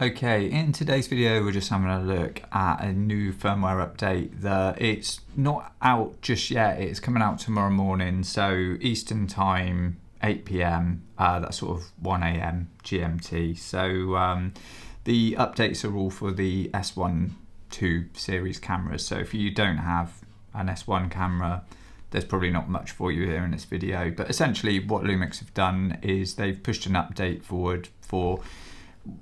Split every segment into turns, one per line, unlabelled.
Okay, in today's video we're just having a look at a new firmware update that it's not out just yet. It's coming out tomorrow morning, so Eastern time, 8 p.m, that's sort of 1 a.m. GMT. So the updates are all for the S1ii series cameras. So if you don't have an S1 camera, there's probably not much for you here in this video. But essentially what Lumix have done is they've pushed an update forward for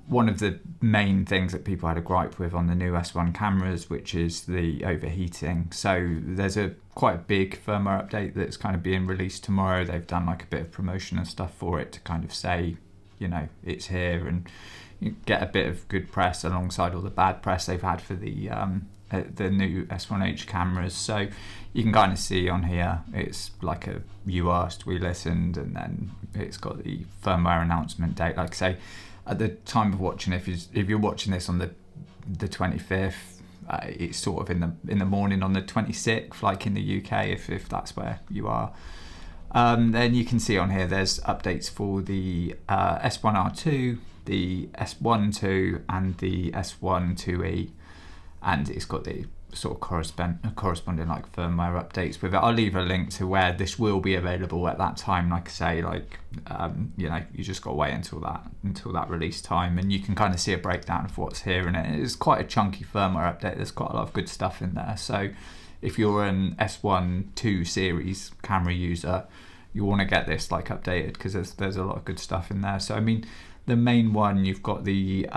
one of the main things that people had a gripe with on the new S1 cameras, which is the overheating. So there's quite a big firmware update that's kind of being released tomorrow. They've done like a bit of promotion and stuff for it to kind of say, you know, it's here, and you get a bit of good press alongside all the bad press they've had for the new S1ii cameras. So you can kind of see on here, it's like a "you asked, we listened," and then it's got the firmware announcement date. Like I say, at the time of watching, if you're watching this on the 25th, it's sort of in the morning on the 26th, like in the UK, if that's where you are. Then you can see on here there's updates for the S1R2, the S1ii, and the S1ii, and it's got the sort of corresponding like firmware updates with it. I'll leave a link to where this will be available at that time. Like I say, like you know, you just got to wait until that release time, and you can kind of see a breakdown of what's here in it. It's quite a chunky firmware update. There's quite a lot of good stuff in there. So if you're an S1ii series camera user, you want to get this like updated, because there's a lot of good stuff in there. So I mean, the main one, you've got the,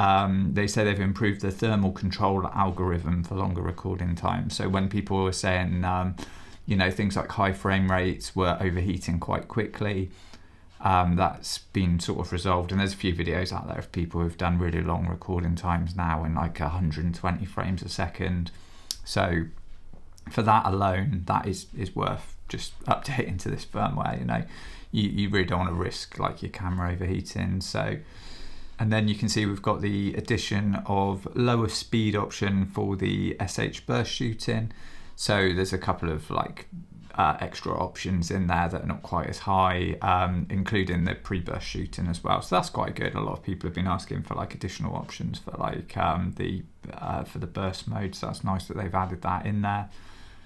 they say they've improved the thermal control algorithm for longer recording time. So when people were saying, you know, things like high frame rates were overheating quite quickly, that's been sort of resolved. And there's a few videos out there of people who've done really long recording times now in like 120 frames a second. So for that alone, that is worth just updating to this firmware. You know, you really don't want to risk like your camera overheating. So, and then you can see we've got the addition of lower speed option for the SH burst shooting. So there's a couple of like extra options in there that are not quite as high, including the pre-burst shooting as well. So that's quite good. A lot of people have been asking for like additional options for like for the burst mode. So that's nice that they've added that in there.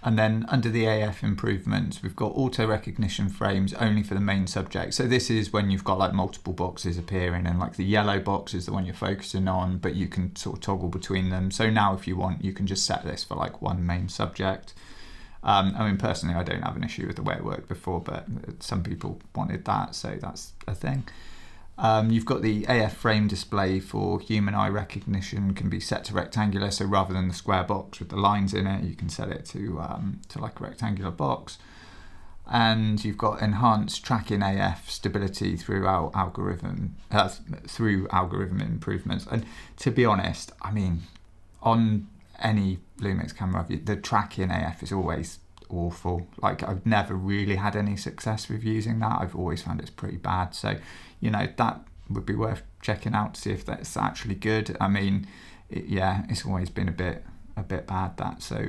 And then under the AF improvements, we've got auto recognition frames only for the main subject. So this is when you've got like multiple boxes appearing, and like the yellow box is the one you're focusing on, but you can sort of toggle between them. So now if you want, you can just set this for like one main subject. I mean, personally, I don't have an issue with the way it worked before, but some people wanted that, so that's a thing. You've got the AF frame display for human eye recognition can be set to rectangular, so rather than the square box with the lines in it, you can set it to like a rectangular box. And you've got enhanced tracking AF stability through algorithm improvements. And to be honest, I mean, on any Lumix camera, the tracking AF is always awful. Like, I've never really had any success with using that. I've always found it's pretty bad. So, you know, that would be worth checking out to see if that's actually good. I mean, it's always been a bit bad, that. So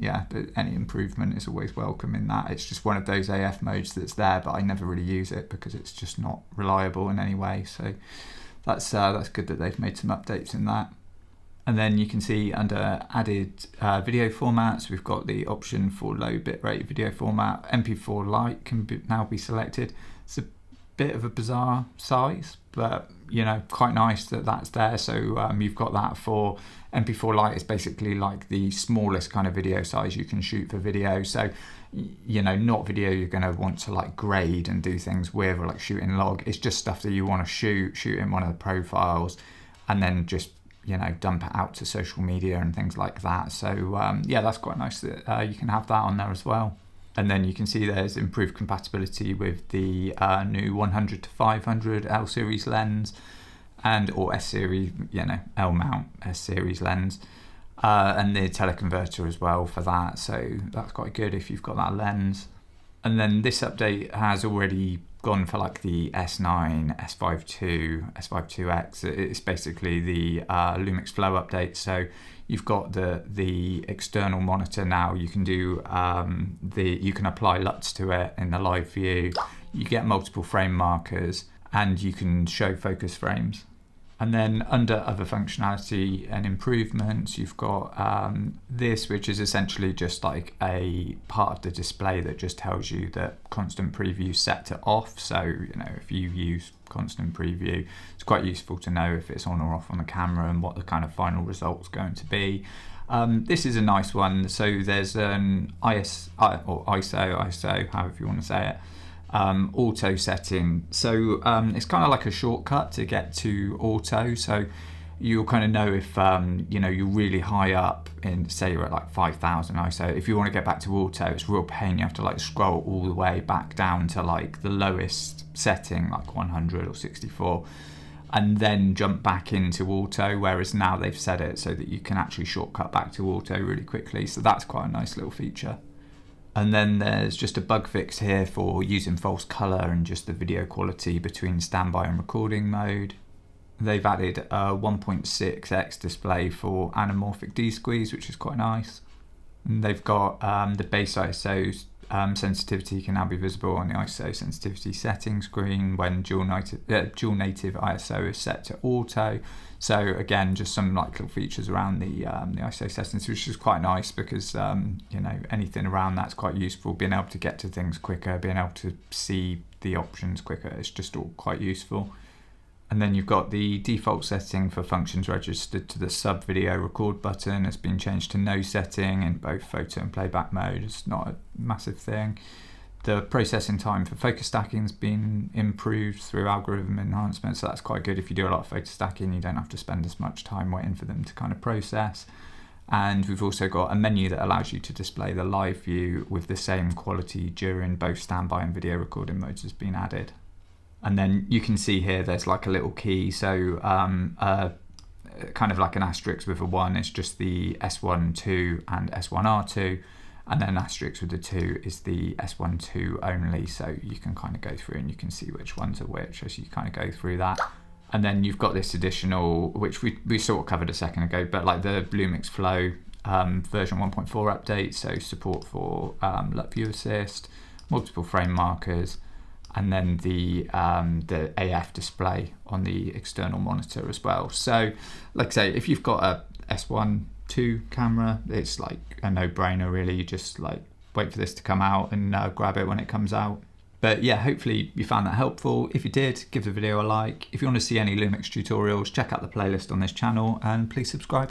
yeah, but any improvement is always welcome in that. It's just one of those AF modes that's there, but I never really use it because it's just not reliable in any way. So that's good that they've made some updates in that. And then you can see under added video formats, we've got the option for low bitrate video format. MP4 Lite can now be selected. It's a bit of a bizarre size, but you know, quite nice that that's there. So you've got that for MP4 Lite. Is basically like the smallest kind of video size you can shoot for video. So, you know, not video you're going to want to like grade and do things with, or like shoot in log. It's just stuff that you want to shoot in one of the profiles, and then just, you know, dump it out to social media and things like that. So yeah, that's quite nice that you can have that on there as well. And then you can see there's improved compatibility with the new 100 to 500 L series lens, or S series, you know, L mount S series lens, and the teleconverter as well for that. So that's quite good if you've got that lens. And then this update has already gone for like the S9, S5 S5 It's basically the Lumix Flow update. So you've got the external monitor now. You can do you can apply LUTs to it in the live view. You get multiple frame markers, and you can show focus frames. And then under other functionality and improvements, you've got this, which is essentially just like a part of the display that just tells you that constant preview set to off. So, you know, if you use constant preview, it's quite useful to know if it's on or off on the camera and what the kind of final result's going to be. This is a nice one. So there's an ISO, however you want to say it, auto setting. So it's kind of like a shortcut to get to auto. So you'll kind of know if you know, you're really high up in, say you're at like 5,000 ISO. If you want to get back to auto, it's a real pain. You have to like scroll all the way back down to like the lowest setting, like 100 or 64. And then jump back into auto, whereas now they've set it so that you can actually shortcut back to auto really quickly. So that's quite a nice little feature. And then there's just a bug fix here for using false color and just the video quality between standby and recording mode. They've added a 1.6x display for anamorphic D-squeeze, which is quite nice. And they've got the base ISO sensitivity can now be visible on the ISO sensitivity setting screen when dual native ISO is set to auto. So again, just some like little features around the ISO settings, which is quite nice because you know, anything around that's quite useful. Being able to get to things quicker, being able to see the options quicker, it's just all quite useful. And then you've got the default setting for functions registered to the sub video record button. It's been changed to no setting in both photo and playback mode. It's not a massive thing. The processing time for focus stacking has been improved through algorithm enhancement, so that's quite good. If you do a lot of focus stacking, you don't have to spend as much time waiting for them to kind of process. And we've also got a menu that allows you to display the live view with the same quality during both standby and video recording modes has been added. And then you can see here there's like a little key, so kind of like an asterisk with a 1, it's just the S1 and S1R2, and then asterisk with the 2 is the S1 only, so you can kind of go through and you can see which ones are which as you kind of go through that. And then you've got this additional, which we sort of covered a second ago, but like the Lumix Flow version 1.4 update, so support for LUT view assist, multiple frame markers, and then the AF display on the external monitor as well. So like I say, if you've got a S1 camera, it's like a no-brainer really. You just like wait for this to come out and grab it when it comes out. But yeah, hopefully you found that helpful. If you did, give the video a like. If you want to see any Lumix tutorials, check out the playlist on this channel and please subscribe.